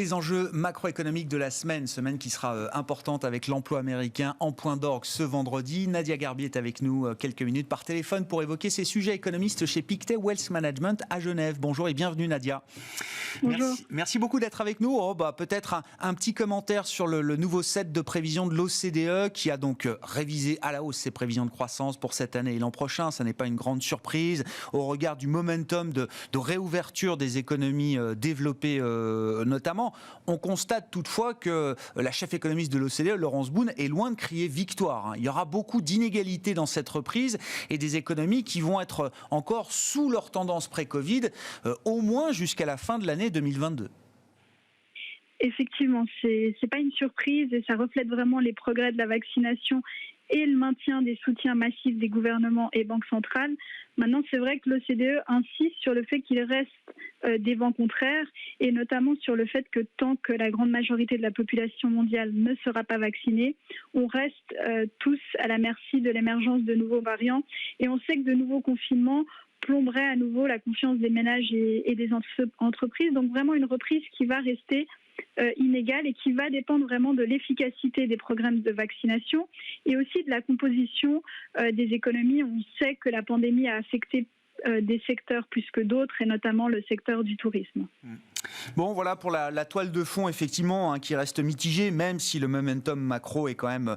les enjeux macroéconomiques de la semaine qui sera importante avec l'emploi américain en point d'orgue ce vendredi. Nadia Garbi est avec nous quelques minutes par téléphone pour évoquer ces sujets économistes chez Pictet Wealth Management à Genève. Bonjour et bienvenue Nadia. Bonjour. Merci beaucoup d'être avec nous. Peut-être un petit commentaire sur le nouveau set de prévisions de l'OCDE qui a donc révisé à la hausse ses prévisions de croissance pour cette année et l'an prochain. Ça n'est pas une grande surprise au regard du momentum de réouverture des économies développées notamment. On constate toutefois que la chef économiste de l'OCDE, Laurence Boone, est loin de crier victoire. Il y aura beaucoup d'inégalités dans cette reprise et des économies qui vont être encore sous leur tendance pré-Covid, au moins jusqu'à la fin de l'année 2022. Effectivement, c'est pas une surprise et ça reflète vraiment les progrès de la vaccination et le maintien des soutiens massifs des gouvernements et banques centrales. Maintenant, c'est vrai que l'OCDE insiste sur le fait qu'il reste des vents contraires et notamment sur le fait que tant que la grande majorité de la population mondiale ne sera pas vaccinée, on reste tous à la merci de l'émergence de nouveaux variants et on sait que de nouveaux confinements plomberait à nouveau la confiance des ménages et des entreprises. Donc vraiment une reprise qui va rester inégale et qui va dépendre vraiment de l'efficacité des programmes de vaccination et aussi de la composition des économies. On sait que la pandémie a affecté des secteurs plus que d'autres et notamment le secteur du tourisme. Bon, voilà pour la toile de fond, effectivement, qui reste mitigée, même si le momentum macro est quand même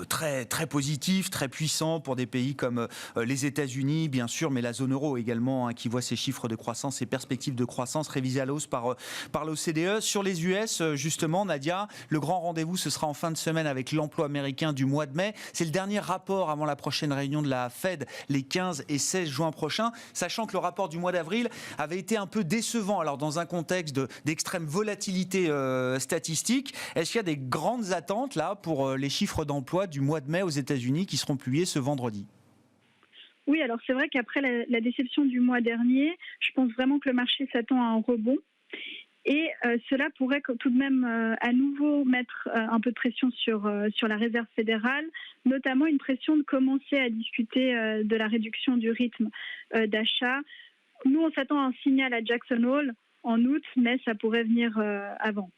très, très positif, très puissant pour des pays comme les États-Unis, bien sûr, mais la zone euro également, qui voit ses chiffres de croissance et perspectives de croissance révisées à la hausse par l'OCDE. Sur les US, justement, Nadia, le grand rendez-vous, ce sera en fin de semaine avec l'emploi américain du mois de mai. C'est le dernier rapport avant la prochaine réunion de la Fed, les 15 et 16 juin prochains, sachant que le rapport du mois d'avril avait été un peu décevant. Alors, dans un contexte d'extrême volatilité statistique, est-ce qu'il y a des grandes attentes là pour les chiffres d'emploi du mois de mai aux États-Unis qui seront publiés ce vendredi ? Oui, alors c'est vrai qu'après la déception du mois dernier, je pense vraiment que le marché s'attend à un rebond. Et cela pourrait tout de même à nouveau mettre un peu de pression sur la Réserve fédérale, notamment une pression de commencer à discuter de la réduction du rythme d'achat. Nous, on s'attend à un signal à Jackson Hole en août, mais ça pourrait venir avant.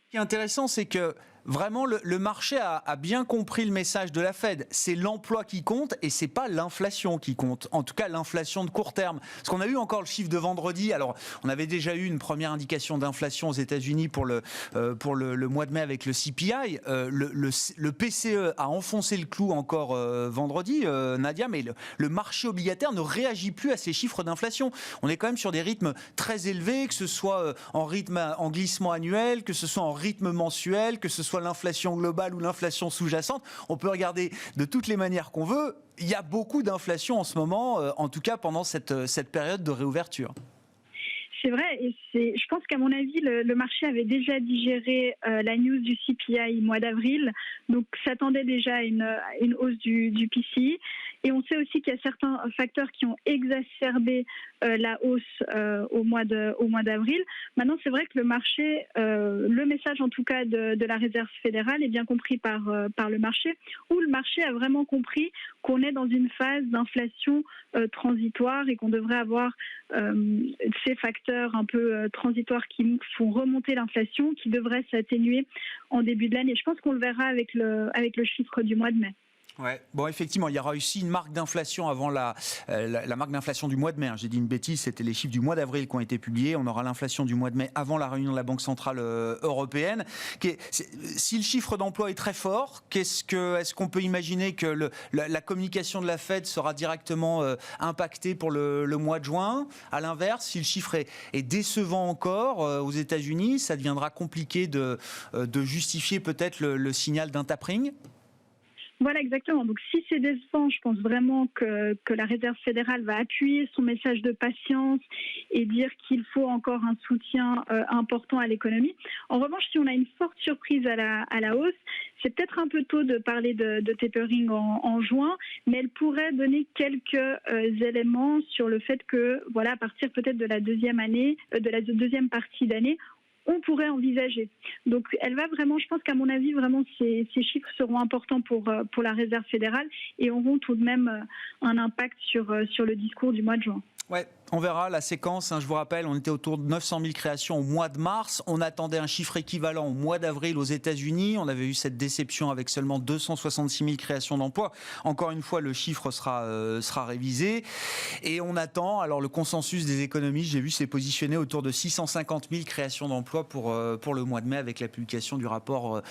Ce qui est intéressant, c'est que vraiment, le marché a bien compris le message de la Fed. C'est l'emploi qui compte et c'est pas l'inflation qui compte. En tout cas, l'inflation de court terme. Parce qu'on a eu encore le chiffre de vendredi. Alors, on avait déjà eu une première indication d'inflation aux États-Unis pour le mois de mai avec le CPI. Le PCE a enfoncé le clou encore vendredi, Nadia, mais le marché obligataire ne réagit plus à ces chiffres d'inflation. On est quand même sur des rythmes très élevés, que ce soit en glissement annuel, que ce soit en rythme mensuel, que ce soit l'inflation globale ou l'inflation sous-jacente, on peut regarder de toutes les manières qu'on veut. Il y a beaucoup d'inflation en ce moment, en tout cas pendant cette période de réouverture. C'est vrai, et je pense qu'à mon avis, le marché avait déjà digéré la news du CPI mois d'avril, donc s'attendait déjà à une hausse du PCI. Et on sait aussi qu'il y a certains facteurs qui ont exacerbé la hausse au mois d'avril. Maintenant, c'est vrai que le marché, le message en tout cas de la Réserve fédérale est bien compris par le marché, où le marché a vraiment compris qu'on est dans une phase d'inflation transitoire et qu'on devrait avoir ces facteurs un peu transitoires qui font remonter l'inflation, qui devraient s'atténuer en début de l'année. Je pense qu'on le verra avec le chiffre du mois de mai. Ouais. Bon, effectivement, il y aura aussi une marque d'inflation avant la marque d'inflation du mois de mai. J'ai dit une bêtise, c'était les chiffres du mois d'avril qui ont été publiés. On aura l'inflation du mois de mai avant la réunion de la Banque centrale européenne. Si le chiffre d'emploi est très fort, est-ce qu'on peut imaginer que la communication de la Fed sera directement impactée pour le mois de juin ? À l'inverse, si le chiffre est décevant encore aux États-Unis, ça deviendra compliqué de justifier peut-être le signal d'un tapering ? Voilà, exactement. Donc, si c'est décevant, je pense vraiment que la Réserve fédérale va appuyer son message de patience et dire qu'il faut encore un soutien important à l'économie. En revanche, si on a une forte surprise à la hausse, c'est peut-être un peu tôt de parler de tapering en juin, mais elle pourrait donner quelques éléments sur le fait que, voilà, à partir peut-être de la deuxième partie d'année, on pourrait envisager. Donc, elle va vraiment, je pense qu'à mon avis, vraiment, ces chiffres seront importants pour la Réserve fédérale et auront tout de même un impact sur le discours du mois de juin. Ouais, On verra la séquence, je vous rappelle, on était autour de 900 000 créations au mois de mars, on attendait un chiffre équivalent au mois d'avril aux États-Unis, on avait eu cette déception avec seulement 266 000 créations d'emplois. Encore une fois, le chiffre sera révisé et on attend, alors le consensus des économistes, j'ai vu, s'est positionné autour de 650 000 créations d'emplois pour le mois de mai avec la publication du rapport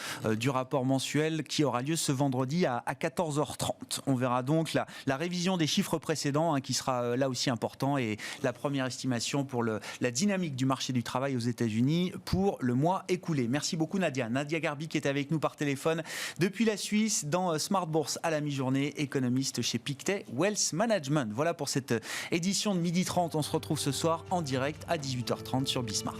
mensuel qui aura lieu ce vendredi à 14h30. On verra donc la révision des chiffres précédents qui sera là aussi important et la première estimation pour la dynamique du marché du travail aux États-Unis pour le mois écoulé. Merci beaucoup Nadia. Nadia Garbi qui est avec nous par téléphone depuis la Suisse dans Smart Bourse à la mi-journée, économiste chez Pictet Wealth Management. Voilà pour cette édition de 12h30. On se retrouve ce soir en direct à 18h30 sur Bismart.